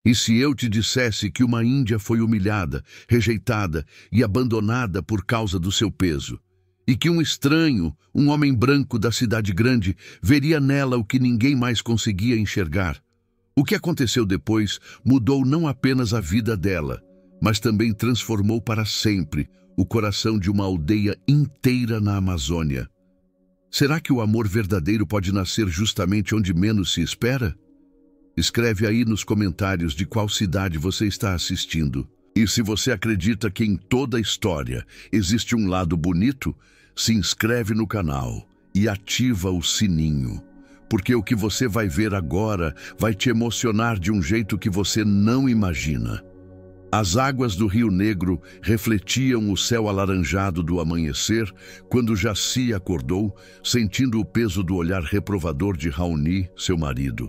E se eu te dissesse que uma índia foi humilhada, rejeitada e abandonada por causa do seu peso, e que um estranho, um homem branco da cidade grande, veria nela o que ninguém mais conseguia enxergar? O que aconteceu depois mudou não apenas a vida dela, mas também transformou para sempre o coração de uma aldeia inteira na Amazônia. Será que o amor verdadeiro pode nascer justamente onde menos se espera? Escreve aí nos comentários de qual cidade você está assistindo. E se você acredita que em toda a história existe um lado bonito, se inscreve no canal e ativa o sininho, porque o que você vai ver agora vai te emocionar de um jeito que você não imagina. As águas do Rio Negro refletiam o céu alaranjado do amanhecer quando Jaci acordou, sentindo o peso do olhar reprovador de Raoni, seu marido.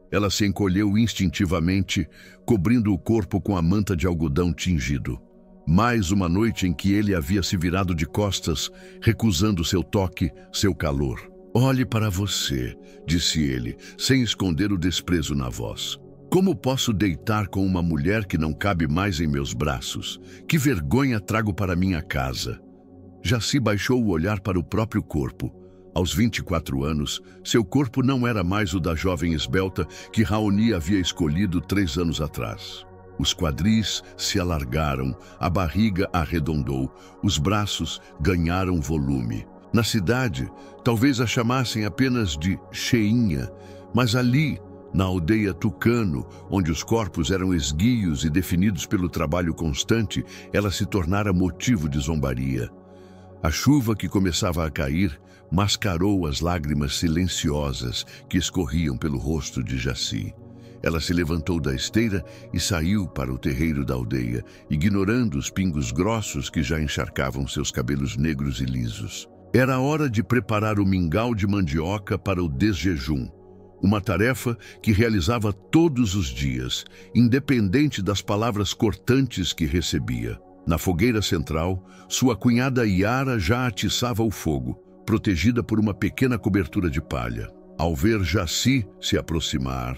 Ela se encolheu instintivamente, cobrindo o corpo com a manta de algodão tingido. Mais uma noite em que ele havia se virado de costas, recusando seu toque, seu calor. "Olhe para você", disse ele, sem esconder o desprezo na voz. "Como posso deitar com uma mulher que não cabe mais em meus braços? Que vergonha trago para minha casa?" Jaci baixou o olhar para o próprio corpo. Aos 24 anos, seu corpo não era mais o da jovem esbelta que Raoni havia escolhido 3 anos atrás. Os quadris se alargaram, a barriga arredondou, os braços ganharam volume. Na cidade, talvez a chamassem apenas de cheinha, mas ali, na aldeia Tucano, onde os corpos eram esguios e definidos pelo trabalho constante, ela se tornara motivo de zombaria. A chuva que começava a cair mascarou as lágrimas silenciosas que escorriam pelo rosto de Jaci. Ela se levantou da esteira e saiu para o terreiro da aldeia, ignorando os pingos grossos que já encharcavam seus cabelos negros e lisos. Era hora de preparar o mingau de mandioca para o desjejum, uma tarefa que realizava todos os dias, independente das palavras cortantes que recebia. Na fogueira central, sua cunhada Yara já atiçava o fogo, protegida por uma pequena cobertura de palha. Ao ver Jaci se aproximar,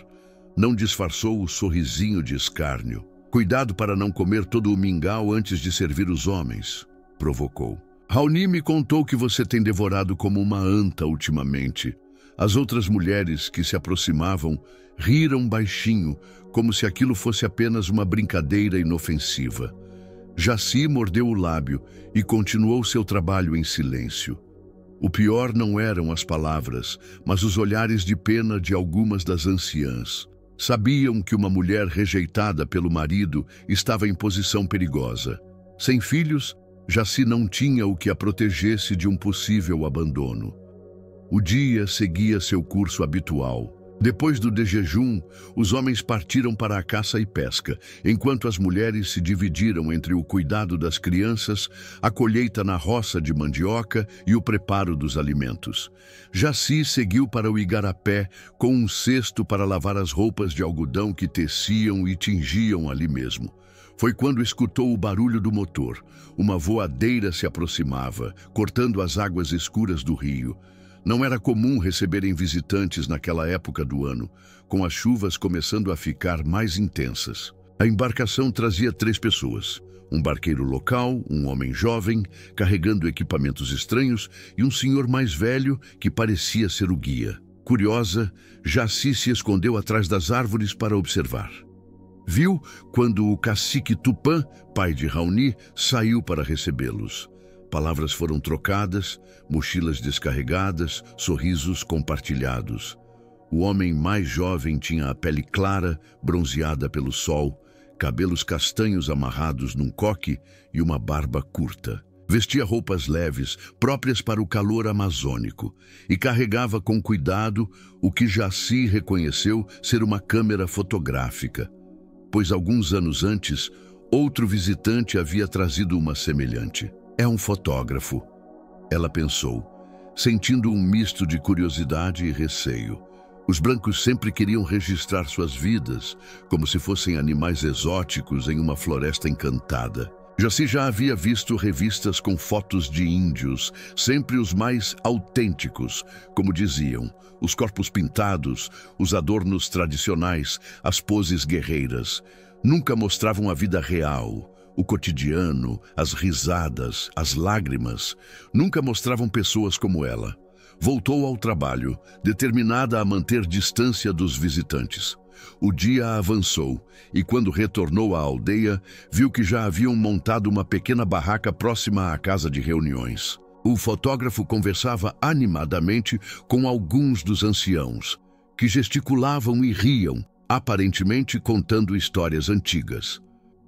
não disfarçou o sorrisinho de escárnio. "Cuidado para não comer todo o mingau antes de servir os homens", provocou. "Raoni me contou que você tem devorado como uma anta ultimamente." As outras mulheres que se aproximavam riram baixinho, como se aquilo fosse apenas uma brincadeira inofensiva. Jaci mordeu o lábio e continuou seu trabalho em silêncio. O pior não eram as palavras, mas os olhares de pena de algumas das anciãs. Sabiam que uma mulher rejeitada pelo marido estava em posição perigosa. Sem filhos, Jaci não tinha o que a protegesse de um possível abandono. O dia seguia seu curso habitual. Depois do desjejum, os homens partiram para a caça e pesca, enquanto as mulheres se dividiram entre o cuidado das crianças, a colheita na roça de mandioca e o preparo dos alimentos. Jaci seguiu para o igarapé com um cesto para lavar as roupas de algodão que teciam e tingiam ali mesmo. Foi quando escutou o barulho do motor. Uma voadeira se aproximava, cortando as águas escuras do rio. Não era comum receberem visitantes naquela época do ano, com as chuvas começando a ficar mais intensas. A embarcação trazia 3 pessoas. Um barqueiro local, um homem jovem, carregando equipamentos estranhos, e um senhor mais velho que parecia ser o guia. Curiosa, Jaci se escondeu atrás das árvores para observar. Viu quando o cacique Tupã, pai de Raoni, saiu para recebê-los. Palavras foram trocadas, mochilas descarregadas, sorrisos compartilhados. O homem mais jovem tinha a pele clara, bronzeada pelo sol, cabelos castanhos amarrados num coque e uma barba curta. Vestia roupas leves, próprias para o calor amazônico, e carregava com cuidado o que Jaci reconheceu ser uma câmera fotográfica, pois alguns anos antes, outro visitante havia trazido uma semelhante. "É um fotógrafo", ela pensou, sentindo um misto de curiosidade e receio. Os brancos sempre queriam registrar suas vidas, como se fossem animais exóticos em uma floresta encantada. Jaci já havia visto revistas com fotos de índios, sempre os mais autênticos, como diziam, os corpos pintados, os adornos tradicionais, as poses guerreiras. Nunca mostravam a vida real, o cotidiano, as risadas, as lágrimas. Nunca mostravam pessoas como ela. Voltou ao trabalho, determinada a manter distância dos visitantes. O dia avançou e, quando retornou à aldeia, viu que já haviam montado uma pequena barraca próxima à casa de reuniões. O fotógrafo conversava animadamente com alguns dos anciãos, que gesticulavam e riam, aparentemente contando histórias antigas.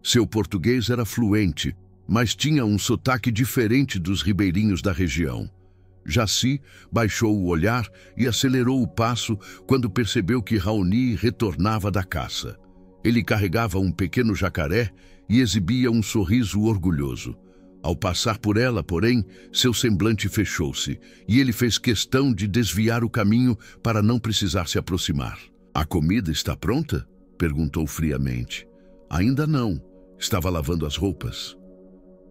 Seu português era fluente, mas tinha um sotaque diferente dos ribeirinhos da região. Jaci baixou o olhar e acelerou o passo quando percebeu que Raoni retornava da caça. Ele carregava um pequeno jacaré e exibia um sorriso orgulhoso. Ao passar por ela, porém, seu semblante fechou-se e ele fez questão de desviar o caminho para não precisar se aproximar. "A comida está pronta?" perguntou friamente. "Ainda não. Estava lavando as roupas."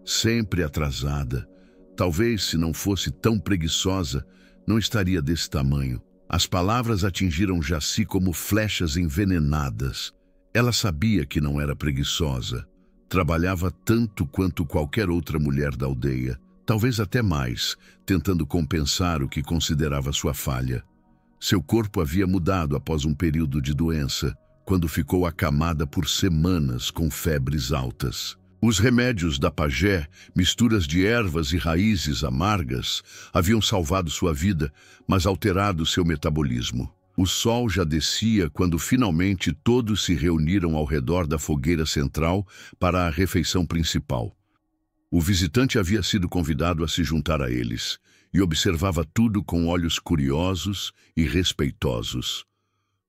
Sempre atrasada. Talvez, se não fosse tão preguiçosa, não estaria desse tamanho. As palavras atingiram Jaci como flechas envenenadas. Ela sabia que não era preguiçosa. Trabalhava tanto quanto qualquer outra mulher da aldeia, talvez até mais, tentando compensar o que considerava sua falha. Seu corpo havia mudado após um período de doença, quando ficou acamada por semanas com febres altas. Os remédios da pajé, misturas de ervas e raízes amargas, haviam salvado sua vida, mas alterado seu metabolismo. O sol já descia quando finalmente todos se reuniram ao redor da fogueira central para a refeição principal. O visitante havia sido convidado a se juntar a eles e observava tudo com olhos curiosos e respeitosos.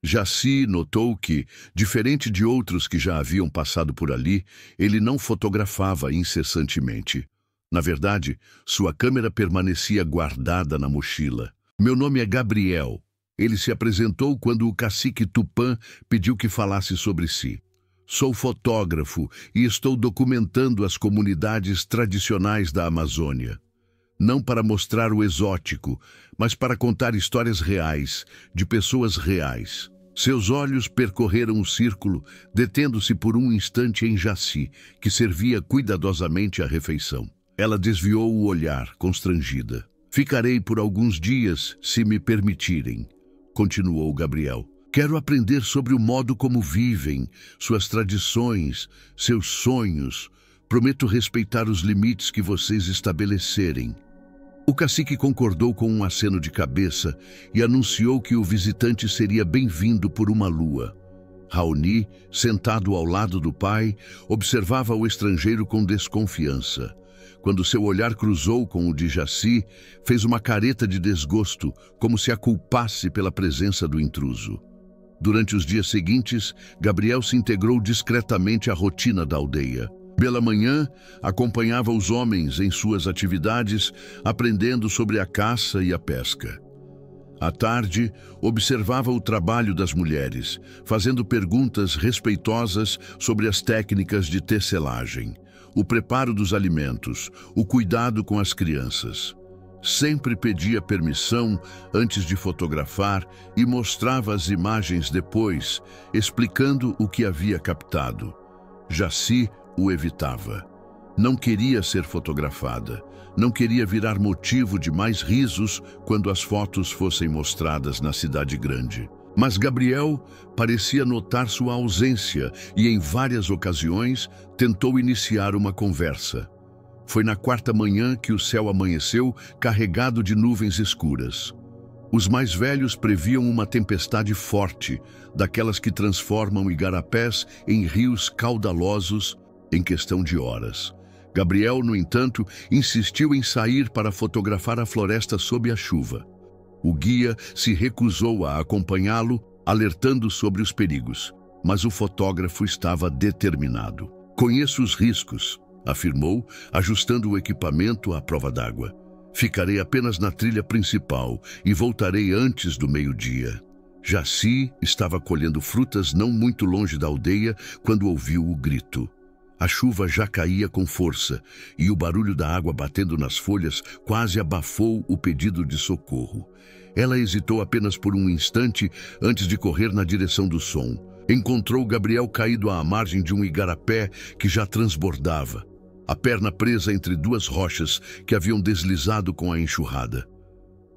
Jaci notou que, diferente de outros que já haviam passado por ali, ele não fotografava incessantemente. Na verdade, sua câmera permanecia guardada na mochila. "Meu nome é Gabriel." Ele se apresentou quando o cacique Tupã pediu que falasse sobre si. "Sou fotógrafo e estou documentando as comunidades tradicionais da Amazônia. Não para mostrar o exótico, mas para contar histórias reais, de pessoas reais." Seus olhos percorreram o círculo, detendo-se por um instante em Jaci, que servia cuidadosamente a refeição. Ela desviou o olhar, constrangida. "Ficarei por alguns dias, se me permitirem," continuou Gabriel. "Quero aprender sobre o modo como vivem, suas tradições, seus sonhos. Prometo respeitar os limites que vocês estabelecerem." O cacique concordou com um aceno de cabeça e anunciou que o visitante seria bem-vindo por uma lua. Raoni, sentado ao lado do pai, observava o estrangeiro com desconfiança. Quando seu olhar cruzou com o de Jaci, fez uma careta de desgosto, como se a culpasse pela presença do intruso. Durante os dias seguintes, Gabriel se integrou discretamente à rotina da aldeia. Pela manhã, acompanhava os homens em suas atividades, aprendendo sobre a caça e a pesca. À tarde, observava o trabalho das mulheres, fazendo perguntas respeitosas sobre as técnicas de tecelagem, o preparo dos alimentos, o cuidado com as crianças. Sempre pedia permissão antes de fotografar e mostrava as imagens depois, explicando o que havia captado. Jaci o evitava. Não queria ser fotografada. Não queria virar motivo de mais risos quando as fotos fossem mostradas na cidade grande. Mas Gabriel parecia notar sua ausência e, em várias ocasiões, tentou iniciar uma conversa. Foi na quarta manhã que o céu amanheceu carregado de nuvens escuras. Os mais velhos previam uma tempestade forte, daquelas que transformam igarapés em rios caudalosos em questão de horas. Gabriel, no entanto, insistiu em sair para fotografar a floresta sob a chuva. O guia se recusou a acompanhá-lo, alertando sobre os perigos, mas o fotógrafo estava determinado. "Conheço os riscos," afirmou, ajustando o equipamento à prova d'água. "Ficarei apenas na trilha principal e voltarei antes do meio-dia." Jaci estava colhendo frutas não muito longe da aldeia quando ouviu o grito. A chuva já caía com força, e o barulho da água batendo nas folhas quase abafou o pedido de socorro. Ela hesitou apenas por um instante antes de correr na direção do som. Encontrou Gabriel caído à margem de um igarapé que já transbordava, a perna presa entre duas rochas que haviam deslizado com a enxurrada.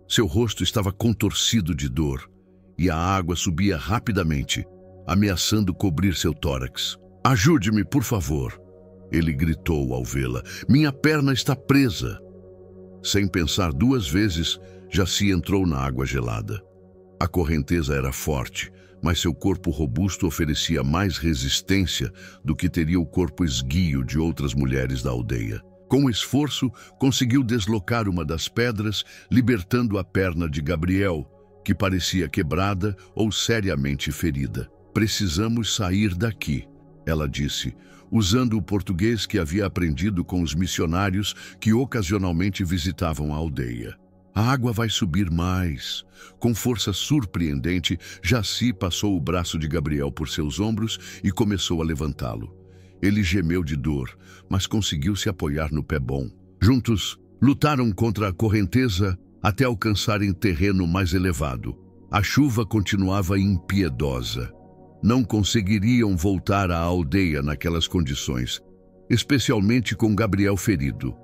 Seu rosto estava contorcido de dor, e a água subia rapidamente, ameaçando cobrir seu tórax. "Ajude-me, por favor!" ele gritou ao vê-la. "Minha perna está presa!" Sem pensar duas vezes, Jaci entrou na água gelada. A correnteza era forte, mas seu corpo robusto oferecia mais resistência do que teria o corpo esguio de outras mulheres da aldeia. Com esforço, conseguiu deslocar uma das pedras, libertando a perna de Gabriel, que parecia quebrada ou seriamente ferida. "Precisamos sair daqui", ela disse, usando o português que havia aprendido com os missionários que ocasionalmente visitavam a aldeia. "A água vai subir mais." Com força surpreendente, Jaci passou o braço de Gabriel por seus ombros e começou a levantá-lo. Ele gemeu de dor, mas conseguiu se apoiar no pé bom. Juntos, lutaram contra a correnteza até alcançarem terreno mais elevado. A chuva continuava impiedosa. Não conseguiriam voltar à aldeia naquelas condições, especialmente com Gabriel ferido.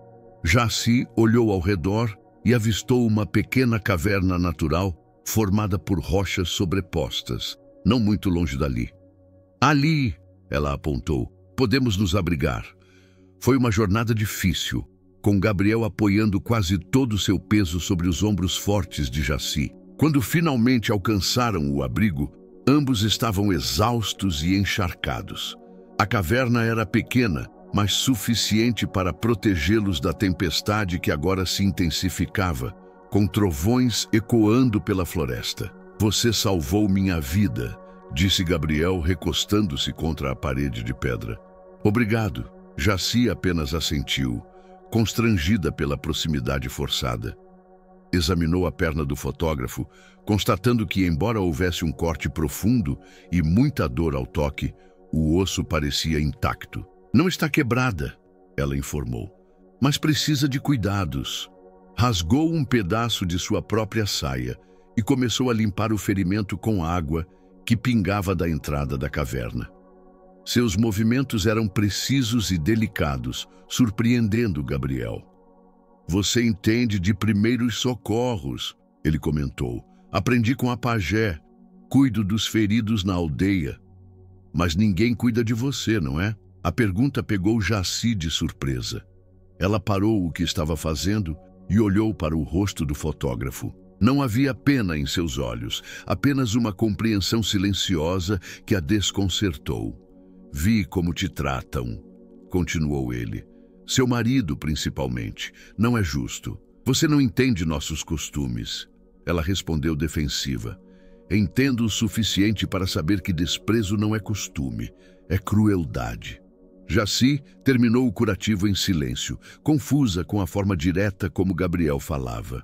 Jaci olhou ao redor e avistou uma pequena caverna natural formada por rochas sobrepostas, não muito longe dali. "Ali", ela apontou, "podemos nos abrigar." Foi uma jornada difícil, com Gabriel apoiando quase todo o seu peso sobre os ombros fortes de Jaci. Quando finalmente alcançaram o abrigo, ambos estavam exaustos e encharcados. A caverna era pequena, mas suficiente para protegê-los da tempestade que agora se intensificava, com trovões ecoando pela floresta. "Você salvou minha vida", disse Gabriel, recostando-se contra a parede de pedra. "Obrigado." Jaci apenas assentiu, constrangida pela proximidade forçada. Examinou a perna do fotógrafo, constatando que, embora houvesse um corte profundo e muita dor ao toque, o osso parecia intacto. "Não está quebrada", ela informou, "mas precisa de cuidados." Rasgou um pedaço de sua própria saia e começou a limpar o ferimento com água que pingava da entrada da caverna. Seus movimentos eram precisos e delicados, surpreendendo Gabriel. "Você entende de primeiros socorros", ele comentou. "Aprendi com a pajé. Cuido dos feridos na aldeia." "Mas ninguém cuida de você, não é?" A pergunta pegou Jaci de surpresa. Ela parou o que estava fazendo e olhou para o rosto do fotógrafo. Não havia pena em seus olhos, apenas uma compreensão silenciosa que a desconcertou. "Vi como te tratam", continuou ele. "Seu marido, principalmente. Não é justo. Você não entende nossos costumes." Ela respondeu defensiva. "Entendo o suficiente para saber que desprezo não é costume, é crueldade." Jaci terminou o curativo em silêncio, confusa com a forma direta como Gabriel falava.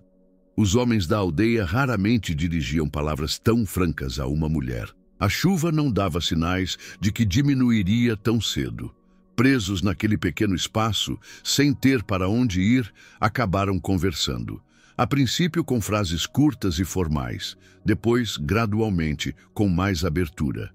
Os homens da aldeia raramente dirigiam palavras tão francas a uma mulher. A chuva não dava sinais de que diminuiria tão cedo. Presos naquele pequeno espaço, sem ter para onde ir, acabaram conversando. A princípio com frases curtas e formais, depois, gradualmente, com mais abertura.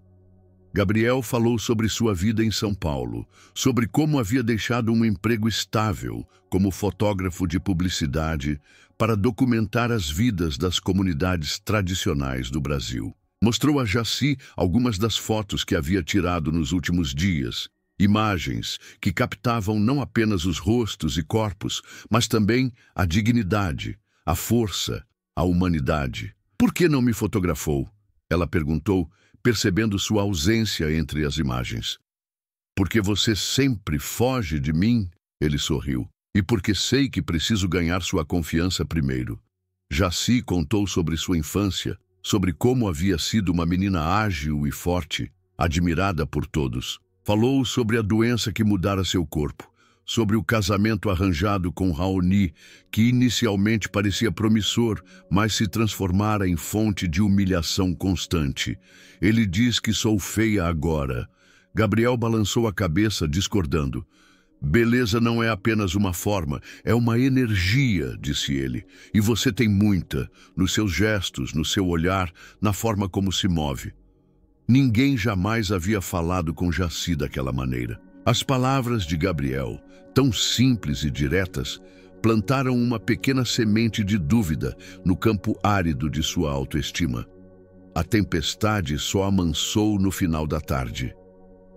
Gabriel falou sobre sua vida em São Paulo, sobre como havia deixado um emprego estável como fotógrafo de publicidade para documentar as vidas das comunidades tradicionais do Brasil. Mostrou a Jaci algumas das fotos que havia tirado nos últimos dias, imagens que captavam não apenas os rostos e corpos, mas também a dignidade, a força, a humanidade. "Por que não me fotografou?" ela perguntou, percebendo sua ausência entre as imagens. "Porque você sempre foge de mim", ele sorriu, "e porque sei que preciso ganhar sua confiança primeiro." Jaci contou sobre sua infância, sobre como havia sido uma menina ágil e forte, admirada por todos. Falou sobre a doença que mudara seu corpo, sobre o casamento arranjado com Raoni, que inicialmente parecia promissor, mas se transformara em fonte de humilhação constante. "Ele diz que sou feia agora." Gabriel balançou a cabeça, discordando. Beleza não é apenas uma forma, é uma energia, disse ele. E você tem muita, nos seus gestos, no seu olhar, na forma como se move. Ninguém jamais havia falado com Jaci daquela maneira. As palavras de Gabriel, tão simples e diretas, plantaram uma pequena semente de dúvida no campo árido de sua autoestima. A tempestade só amansou no final da tarde.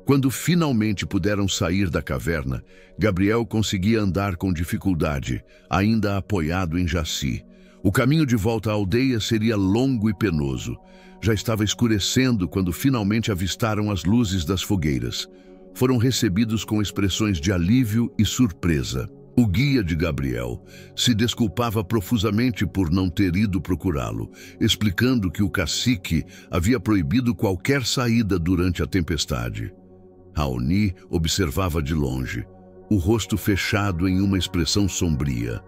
Quando finalmente puderam sair da caverna, Gabriel conseguia andar com dificuldade, ainda apoiado em Jaci. O caminho de volta à aldeia seria longo e penoso. Já estava escurecendo quando finalmente avistaram as luzes das fogueiras. Foram recebidos com expressões de alívio e surpresa. O guia de Gabriel se desculpava profusamente por não ter ido procurá-lo, explicando que o cacique havia proibido qualquer saída durante a tempestade. Raoni observava de longe, o rosto fechado em uma expressão sombria.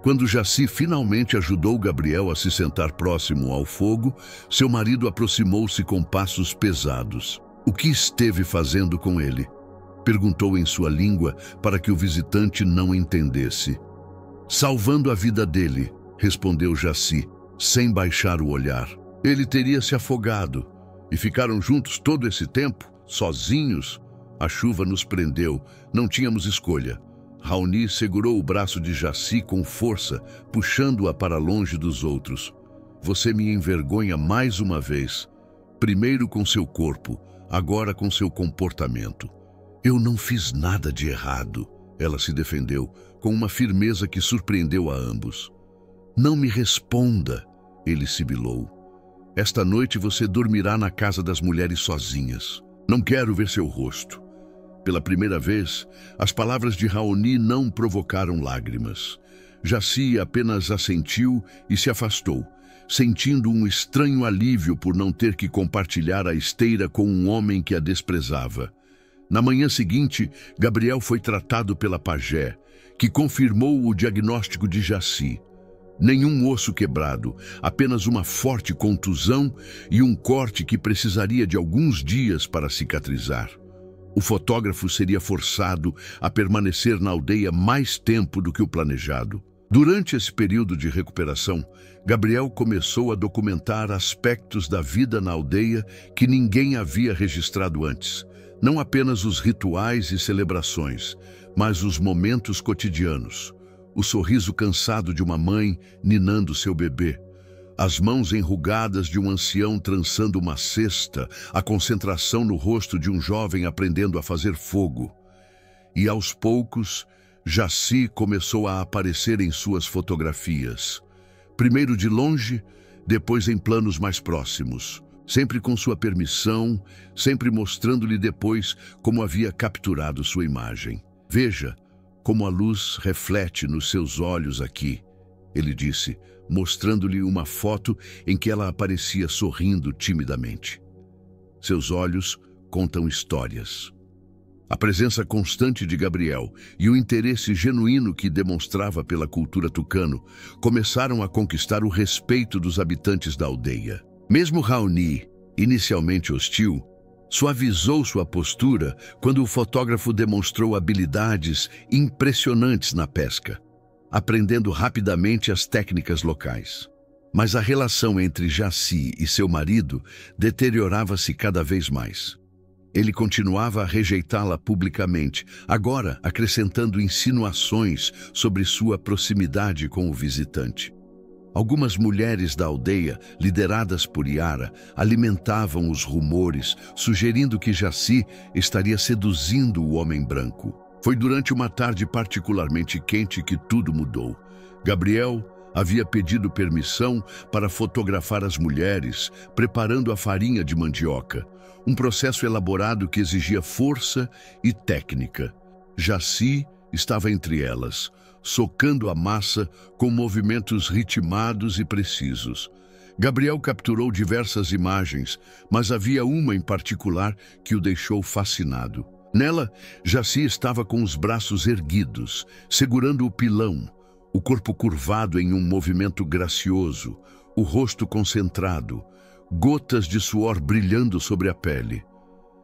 Quando Jaci finalmente ajudou Gabriel a se sentar próximo ao fogo, seu marido aproximou-se com passos pesados. O que esteve fazendo com ele? Perguntou em sua língua para que o visitante não entendesse. Salvando a vida dele, respondeu Jaci, sem baixar o olhar. Ele teria se afogado. E ficaram juntos todo esse tempo, sozinhos? A chuva nos prendeu, não tínhamos escolha. Raoni segurou o braço de Jaci com força, puxando-a para longe dos outros. Você me envergonha mais uma vez. Primeiro com seu corpo, agora com seu comportamento. Eu não fiz nada de errado, ela se defendeu, com uma firmeza que surpreendeu a ambos. Não me responda, ele sibilou. Esta noite você dormirá na casa das mulheres sozinhas. Não quero ver seu rosto. Pela primeira vez, as palavras de Raoni não provocaram lágrimas. Jaci apenas assentiu e se afastou, sentindo um estranho alívio por não ter que compartilhar a esteira com um homem que a desprezava. Na manhã seguinte, Gabriel foi tratado pela pajé, que confirmou o diagnóstico de Jaci. Nenhum osso quebrado, apenas uma forte contusão e um corte que precisaria de alguns dias para cicatrizar. O fotógrafo seria forçado a permanecer na aldeia mais tempo do que o planejado. Durante esse período de recuperação, Gabriel começou a documentar aspectos da vida na aldeia que ninguém havia registrado antes. Não apenas os rituais e celebrações, mas os momentos cotidianos. O sorriso cansado de uma mãe ninando seu bebê, as mãos enrugadas de um ancião trançando uma cesta, a concentração no rosto de um jovem aprendendo a fazer fogo. E aos poucos, Jaci começou a aparecer em suas fotografias. Primeiro de longe, depois em planos mais próximos. Sempre com sua permissão, sempre mostrando-lhe depois como havia capturado sua imagem. Veja como a luz reflete nos seus olhos aqui, ele disse, mostrando-lhe uma foto em que ela aparecia sorrindo timidamente. Seus olhos contam histórias. A presença constante de Gabriel e o interesse genuíno que demonstrava pela cultura tucano começaram a conquistar o respeito dos habitantes da aldeia. Mesmo Raoni, inicialmente hostil, suavizou sua postura quando o fotógrafo demonstrou habilidades impressionantes na pesca, aprendendo rapidamente as técnicas locais. Mas a relação entre Jaci e seu marido deteriorava-se cada vez mais. Ele continuava a rejeitá-la publicamente, agora acrescentando insinuações sobre sua proximidade com o visitante. Algumas mulheres da aldeia, lideradas por Yara, alimentavam os rumores, sugerindo que Jaci estaria seduzindo o homem branco. Foi durante uma tarde particularmente quente que tudo mudou. Gabriel havia pedido permissão para fotografar as mulheres, preparando a farinha de mandioca, um processo elaborado que exigia força e técnica. Jaci estava entre elas, socando a massa com movimentos ritmados e precisos. Gabriel capturou diversas imagens, mas havia uma em particular que o deixou fascinado. Nela, Jaci estava com os braços erguidos, segurando o pilão, o corpo curvado em um movimento gracioso, o rosto concentrado, gotas de suor brilhando sobre a pele.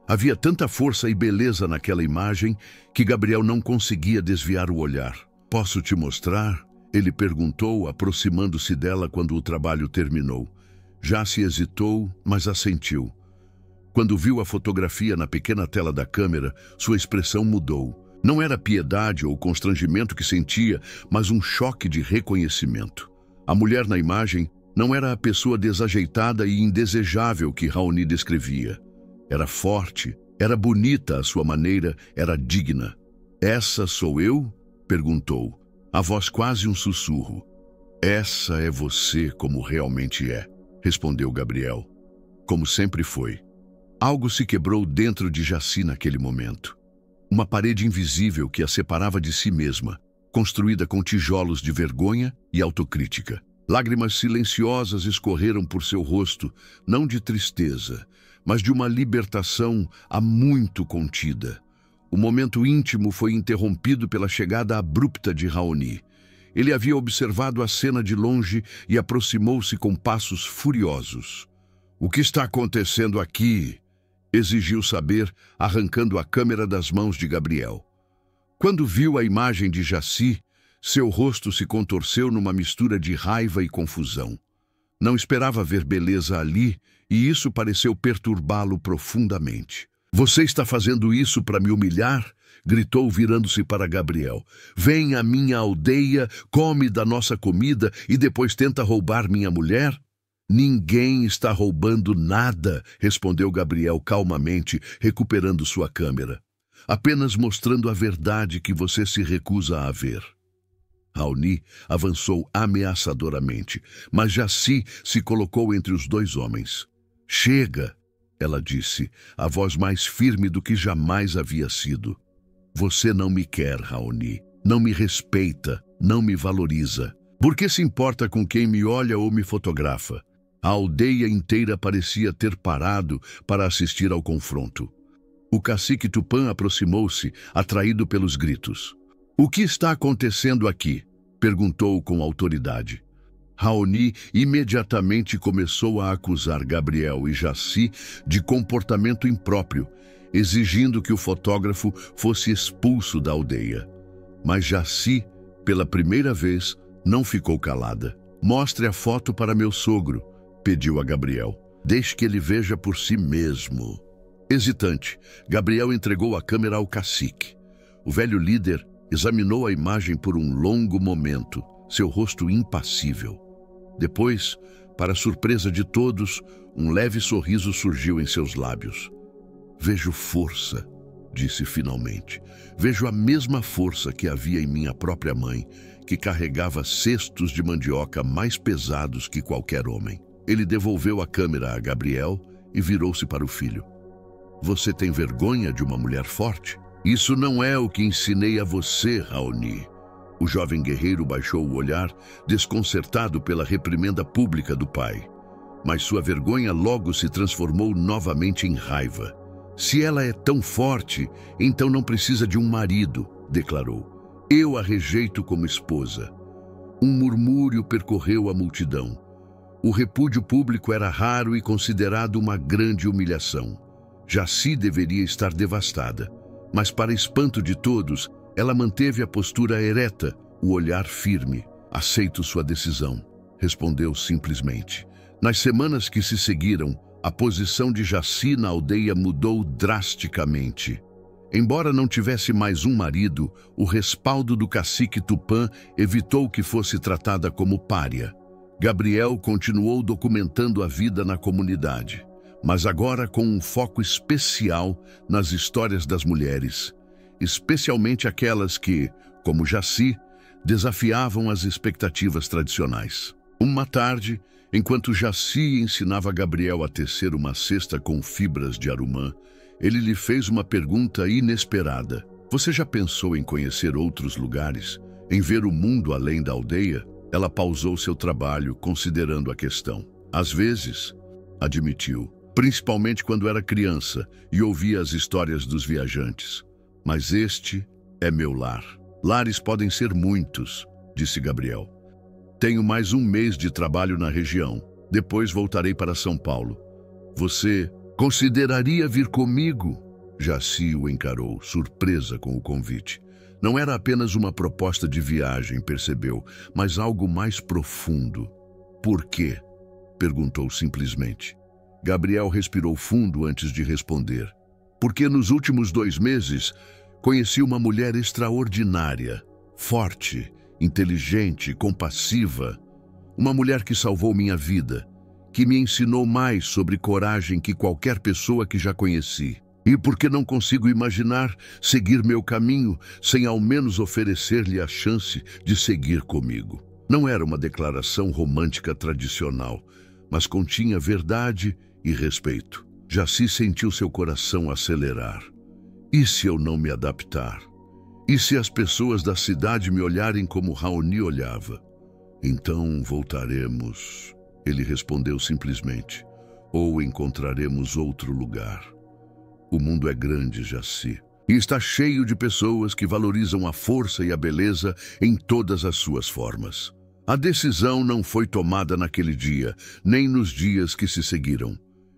Havia tanta força e beleza naquela imagem que Gabriel não conseguia desviar o olhar. "Posso te mostrar?" ele perguntou, aproximando-se dela quando o trabalho terminou. Já se hesitou, mas assentiu. Quando viu a fotografia na pequena tela da câmera, sua expressão mudou. Não era piedade ou constrangimento que sentia, mas um choque de reconhecimento. A mulher na imagem não era a pessoa desajeitada e indesejável que Raoni descrevia. Era forte, era bonita à sua maneira, era digna. "Essa sou eu?" perguntou, a voz quase um sussurro. "Essa é você como realmente é", respondeu Gabriel. Como sempre foi. Algo se quebrou dentro de Jaci naquele momento. Uma parede invisível que a separava de si mesma, construída com tijolos de vergonha e autocrítica. Lágrimas silenciosas escorreram por seu rosto, não de tristeza, mas de uma libertação há muito contida. O momento íntimo foi interrompido pela chegada abrupta de Raoni. Ele havia observado a cena de longe e aproximou-se com passos furiosos. "O que está acontecendo aqui?" exigiu saber, arrancando a câmera das mãos de Gabriel. Quando viu a imagem de Jaci, seu rosto se contorceu numa mistura de raiva e confusão. Não esperava ver beleza ali, e isso pareceu perturbá-lo profundamente. "Você está fazendo isso para me humilhar?" gritou, virando-se para Gabriel. "Vem à minha aldeia, come da nossa comida e depois tenta roubar minha mulher?" "Ninguém está roubando nada", respondeu Gabriel calmamente, recuperando sua câmera. "Apenas mostrando a verdade que você se recusa a ver." Raoni avançou ameaçadoramente, mas Jaci se colocou entre os dois homens. "Chega", ela disse, a voz mais firme do que jamais havia sido. "Você não me quer, Raoni. Não me respeita, não me valoriza. Por que se importa com quem me olha ou me fotografa?" A aldeia inteira parecia ter parado para assistir ao confronto. O cacique Tupã aproximou-se, atraído pelos gritos. "O que está acontecendo aqui?" perguntou com autoridade. Raoni imediatamente começou a acusar Gabriel e Jaci de comportamento impróprio, exigindo que o fotógrafo fosse expulso da aldeia. Mas Jaci, pela primeira vez, não ficou calada. "Mostre a foto para meu sogro", pediu a Gabriel. "Deixe que ele veja por si mesmo." Hesitante, Gabriel entregou a câmera ao cacique. O velho líder examinou a imagem por um longo momento, seu rosto impassível. Depois, para surpresa de todos, um leve sorriso surgiu em seus lábios. "Vejo força", disse finalmente. "Vejo a mesma força que havia em minha própria mãe, que carregava cestos de mandioca mais pesados que qualquer homem." Ele devolveu a câmera a Gabriel e virou-se para o filho. "Você tem vergonha de uma mulher forte? Isso não é o que ensinei a você, Raoni." O jovem guerreiro baixou o olhar, desconcertado pela reprimenda pública do pai. Mas sua vergonha logo se transformou novamente em raiva. "Se ela é tão forte, então não precisa de um marido", declarou. "Eu a rejeito como esposa." Um murmúrio percorreu a multidão. O repúdio público era raro e considerado uma grande humilhação. Jaci deveria estar devastada, mas para espanto de todos, ela manteve a postura ereta, o olhar firme. "Aceito sua decisão", respondeu simplesmente. Nas semanas que se seguiram, a posição de Jaci na aldeia mudou drasticamente. Embora não tivesse mais um marido, o respaldo do cacique Tupã evitou que fosse tratada como pária. Gabriel continuou documentando a vida na comunidade, mas agora com um foco especial nas histórias das mulheres, especialmente aquelas que, como Jaci, desafiavam as expectativas tradicionais. Uma tarde, enquanto Jaci ensinava Gabriel a tecer uma cesta com fibras de arumã, ele lhe fez uma pergunta inesperada. "Você já pensou em conhecer outros lugares? Em ver o mundo além da aldeia?" Ela pausou seu trabalho, considerando a questão. "Às vezes", admitiu, "principalmente quando era criança e ouvia as histórias dos viajantes. Mas este é meu lar." "Lares podem ser muitos", disse Gabriel. "Tenho mais um mês de trabalho na região. Depois voltarei para São Paulo. Você Consideraria vir comigo? Jaci o encarou, surpresa com o convite. Não era apenas uma proposta de viagem, percebeu, mas algo mais profundo. Por quê? Perguntou simplesmente. Gabriel respirou fundo antes de responder. Porque nos últimos 2 meses conheci uma mulher extraordinária, forte, inteligente, compassiva. Uma mulher que salvou minha vida, que me ensinou mais sobre coragem que qualquer pessoa que já conheci. E porque não consigo imaginar seguir meu caminho sem ao menos oferecer-lhe a chance de seguir comigo. Não era uma declaração romântica tradicional, mas continha verdade e respeito. Jaci sentiu seu coração acelerar. E se eu não me adaptar? E se as pessoas da cidade me olharem como Raoni olhava? Então voltaremos, ele respondeu simplesmente, ou encontraremos outro lugar. O mundo é grande, Jaci, e está cheio de pessoas que valorizam a força e a beleza em todas as suas formas. A decisão não foi tomada naquele dia, nem nos dias que se seguiram.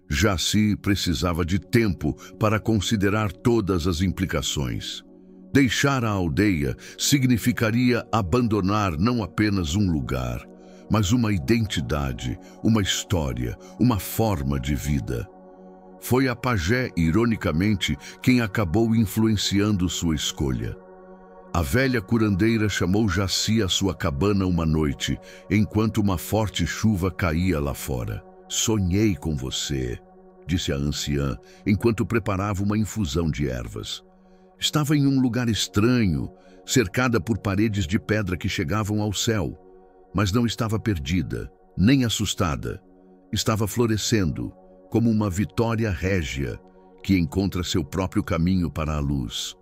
Jaci precisava de tempo para considerar todas as implicações. Deixar a aldeia significaria abandonar não apenas um lugar, mas uma identidade, uma história, uma forma de vida. Foi a pajé, ironicamente, quem acabou influenciando sua escolha. A velha curandeira chamou Jaci à sua cabana uma noite, enquanto uma forte chuva caía lá fora. Sonhei com você, disse a anciã, enquanto preparava uma infusão de ervas. Estava em um lugar estranho, cercada por paredes de pedra que chegavam ao céu, mas não estava perdida, nem assustada. Estava florescendo, como uma vitória régia que encontra seu próprio caminho para a luz.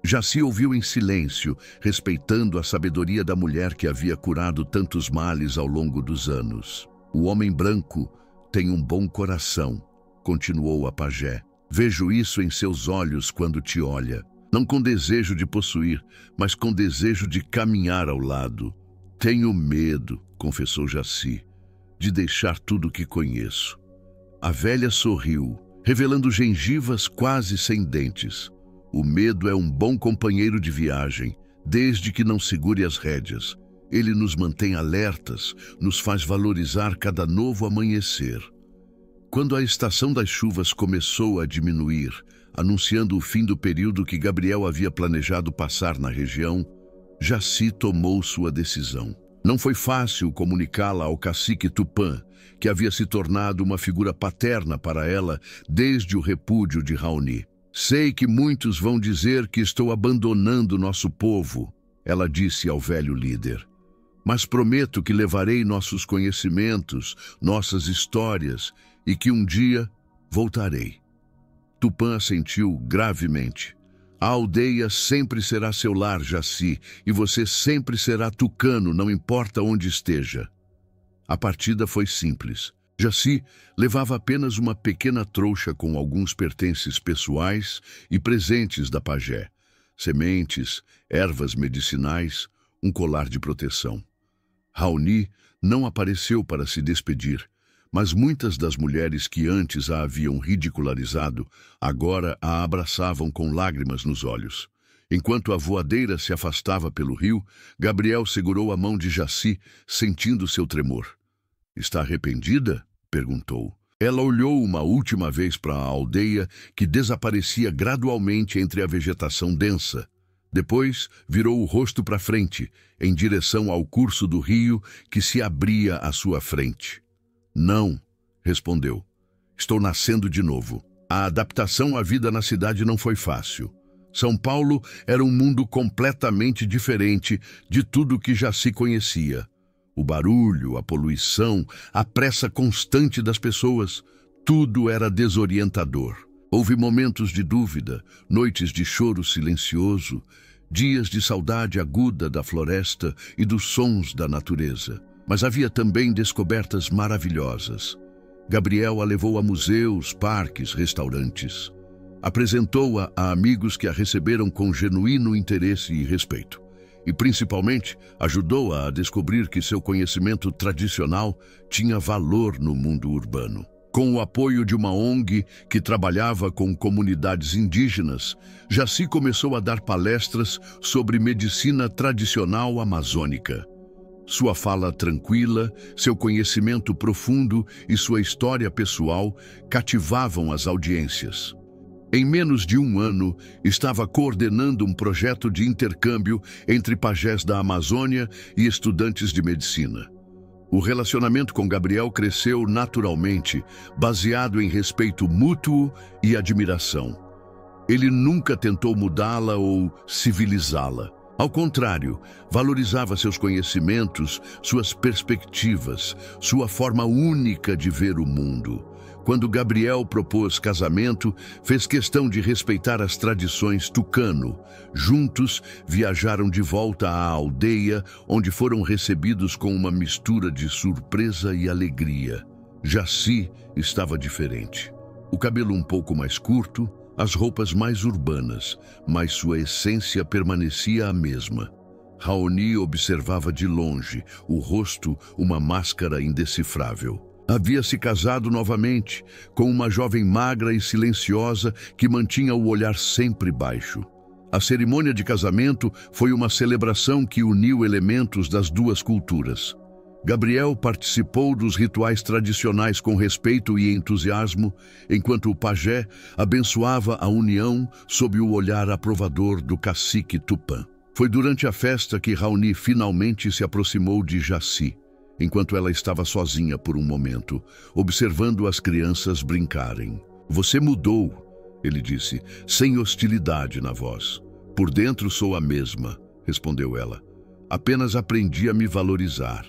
Jaci ouviu em silêncio, respeitando a sabedoria da mulher que havia curado tantos males ao longo dos anos. O homem branco tem um bom coração, continuou a pajé. Vejo isso em seus olhos quando te olha, não com desejo de possuir, mas com desejo de caminhar ao lado. Tenho medo, confessou Jaci, de deixar tudo o que conheço. A velha sorriu, revelando gengivas quase sem dentes. O medo é um bom companheiro de viagem, desde que não segure as rédeas. Ele nos mantém alertas, nos faz valorizar cada novo amanhecer. Quando a estação das chuvas começou a diminuir, anunciando o fim do período que Gabriel havia planejado passar na região, Jaci tomou sua decisão. Não foi fácil comunicá-la ao cacique Tupã, que havia se tornado uma figura paterna para ela desde o repúdio de Raoni. Sei que muitos vão dizer que estou abandonando nosso povo, ela disse ao velho líder. Mas prometo que levarei nossos conhecimentos, nossas histórias, e que um dia voltarei. Tupã assentiu gravemente. A aldeia sempre será seu lar, Jaci, e você sempre será tucano, não importa onde esteja. A partida foi simples. Jaci levava apenas uma pequena trouxa com alguns pertences pessoais e presentes da pajé, sementes, ervas medicinais, um colar de proteção. Raoni não apareceu para se despedir, mas muitas das mulheres que antes a haviam ridicularizado, agora a abraçavam com lágrimas nos olhos. Enquanto a voadeira se afastava pelo rio, Gabriel segurou a mão de Jaci, sentindo seu tremor. "Está arrependida?" perguntou. Ela olhou uma última vez para a aldeia, que desaparecia gradualmente entre a vegetação densa. Depois, virou o rosto para frente, em direção ao curso do rio que se abria à sua frente. "Não", respondeu. "Estou nascendo de novo." A adaptação à vida na cidade não foi fácil. São Paulo era um mundo completamente diferente de tudo que já se conhecia. O barulho, a poluição, a pressa constante das pessoas, tudo era desorientador. Houve momentos de dúvida, noites de choro silencioso, dias de saudade aguda da floresta e dos sons da natureza. Mas havia também descobertas maravilhosas. Gabriel a levou a museus, parques, restaurantes. Apresentou-a a amigos que a receberam com genuíno interesse e respeito. E, principalmente, ajudou-a a descobrir que seu conhecimento tradicional tinha valor no mundo urbano. Com o apoio de uma ONG que trabalhava com comunidades indígenas, Jaci começou a dar palestras sobre medicina tradicional amazônica. Sua fala tranquila, seu conhecimento profundo e sua história pessoal cativavam as audiências. Em menos de um ano, estava coordenando um projeto de intercâmbio entre pajés da Amazônia e estudantes de medicina. O relacionamento com Gabriel cresceu naturalmente, baseado em respeito mútuo e admiração. Ele nunca tentou mudá-la ou civilizá-la. Ao contrário, valorizava seus conhecimentos, suas perspectivas, sua forma única de ver o mundo. Quando Gabriel propôs casamento, fez questão de respeitar as tradições tucano. Juntos, viajaram de volta à aldeia, onde foram recebidos com uma mistura de surpresa e alegria. Jaci estava diferente. O cabelo um pouco mais curto, as roupas mais urbanas, mas sua essência permanecia a mesma. Raoni observava de longe, o rosto uma máscara indecifrável. Havia se casado novamente, com uma jovem magra e silenciosa que mantinha o olhar sempre baixo. A cerimônia de casamento foi uma celebração que uniu elementos das duas culturas. Gabriel participou dos rituais tradicionais com respeito e entusiasmo, enquanto o pajé abençoava a união sob o olhar aprovador do cacique Tupã. Foi durante a festa que Raoni finalmente se aproximou de Jaci, enquanto ela estava sozinha por um momento, observando as crianças brincarem. "Você mudou", ele disse, sem hostilidade na voz. "Por dentro sou a mesma", respondeu ela. "Apenas aprendi a me valorizar."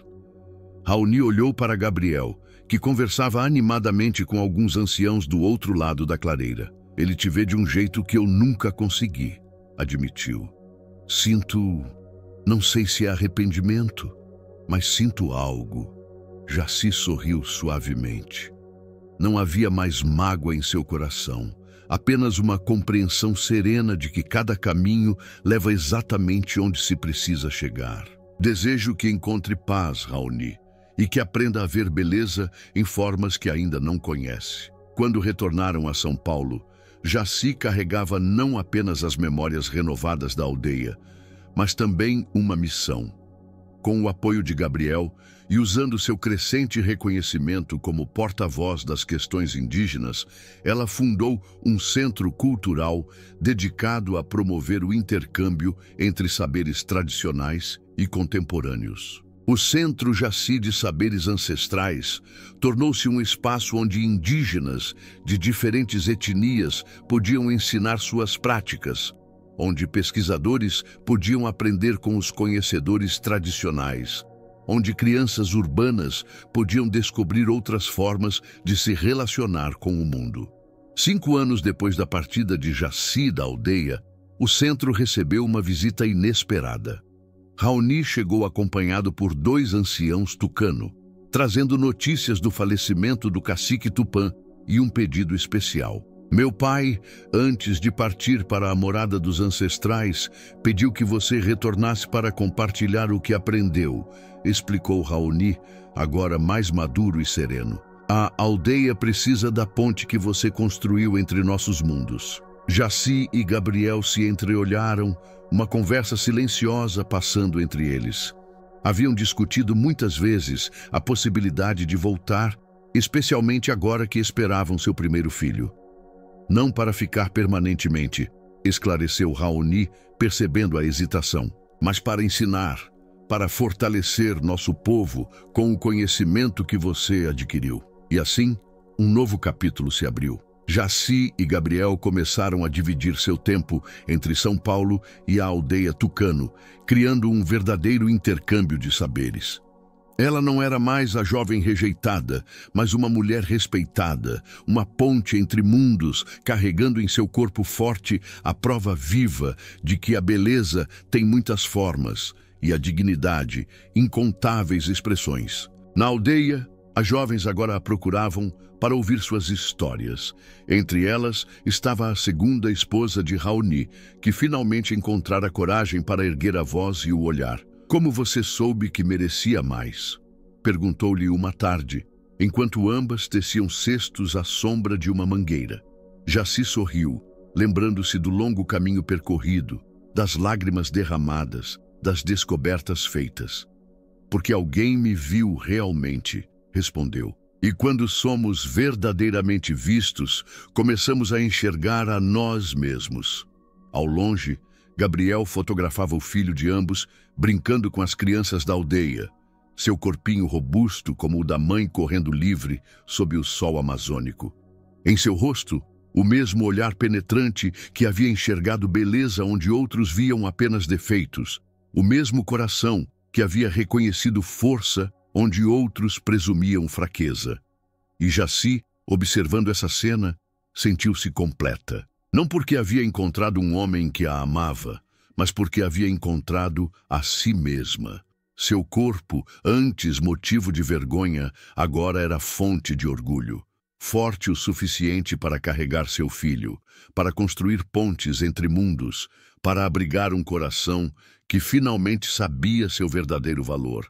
Raoni olhou para Gabriel, que conversava animadamente com alguns anciãos do outro lado da clareira. "Ele te vê de um jeito que eu nunca consegui", admitiu. Não sei se é arrependimento, mas sinto algo." Jaci sorriu suavemente. Não havia mais mágoa em seu coração, apenas uma compreensão serena de que cada caminho leva exatamente onde se precisa chegar. "Desejo que encontre paz, Raoni, e que aprenda a ver beleza em formas que ainda não conhece." Quando retornaram a São Paulo, Jaci carregava não apenas as memórias renovadas da aldeia, mas também uma missão. Com o apoio de Gabriel e usando seu crescente reconhecimento como porta-voz das questões indígenas, ela fundou um centro cultural dedicado a promover o intercâmbio entre saberes tradicionais e contemporâneos. O Centro Jaci de Saberes Ancestrais tornou-se um espaço onde indígenas de diferentes etnias podiam ensinar suas práticas, onde pesquisadores podiam aprender com os conhecedores tradicionais, onde crianças urbanas podiam descobrir outras formas de se relacionar com o mundo. 5 anos depois da partida de Jaci da aldeia, o centro recebeu uma visita inesperada. Raoni chegou acompanhado por 2 anciãos tucano, trazendo notícias do falecimento do cacique Tupã e um pedido especial. "Meu pai, antes de partir para a morada dos ancestrais, pediu que você retornasse para compartilhar o que aprendeu", explicou Raoni, agora mais maduro e sereno. "A aldeia precisa da ponte que você construiu entre nossos mundos." Jaci e Gabriel se entreolharam, uma conversa silenciosa passando entre eles. Haviam discutido muitas vezes a possibilidade de voltar, especialmente agora que esperavam seu primeiro filho. "Não para ficar permanentemente", esclareceu Raoni, percebendo a hesitação, "mas para ensinar, para fortalecer nosso povo com o conhecimento que você adquiriu." E assim, um novo capítulo se abriu. Jaci e Gabriel começaram a dividir seu tempo entre São Paulo e a aldeia Tucano, criando um verdadeiro intercâmbio de saberes. Ela não era mais a jovem rejeitada, mas uma mulher respeitada, uma ponte entre mundos, carregando em seu corpo forte a prova viva de que a beleza tem muitas formas e a dignidade incontáveis expressões. Na aldeia, as jovens agora a procuravam para ouvir suas histórias. Entre elas estava a segunda esposa de Raoni, que finalmente encontrara coragem para erguer a voz e o olhar. "Como você soube que merecia mais?", perguntou-lhe uma tarde, enquanto ambas teciam cestos à sombra de uma mangueira. Jaci sorriu, lembrando-se do longo caminho percorrido, das lágrimas derramadas, das descobertas feitas. Porque alguém me viu realmente, respondeu. E quando somos verdadeiramente vistos, começamos a enxergar a nós mesmos. Ao longe, Gabriel fotografava o filho de ambos, brincando com as crianças da aldeia, seu corpinho robusto como o da mãe correndo livre sob o sol amazônico. Em seu rosto, o mesmo olhar penetrante que havia enxergado beleza onde outros viam apenas defeitos, o mesmo coração que havia reconhecido força onde outros presumiam fraqueza. E Jaci, observando essa cena, sentiu-se completa. Não porque havia encontrado um homem que a amava, mas porque havia encontrado a si mesma. Seu corpo, antes motivo de vergonha, agora era fonte de orgulho. Forte o suficiente para carregar seu filho, para construir pontes entre mundos, para abrigar um coração que finalmente sabia seu verdadeiro valor.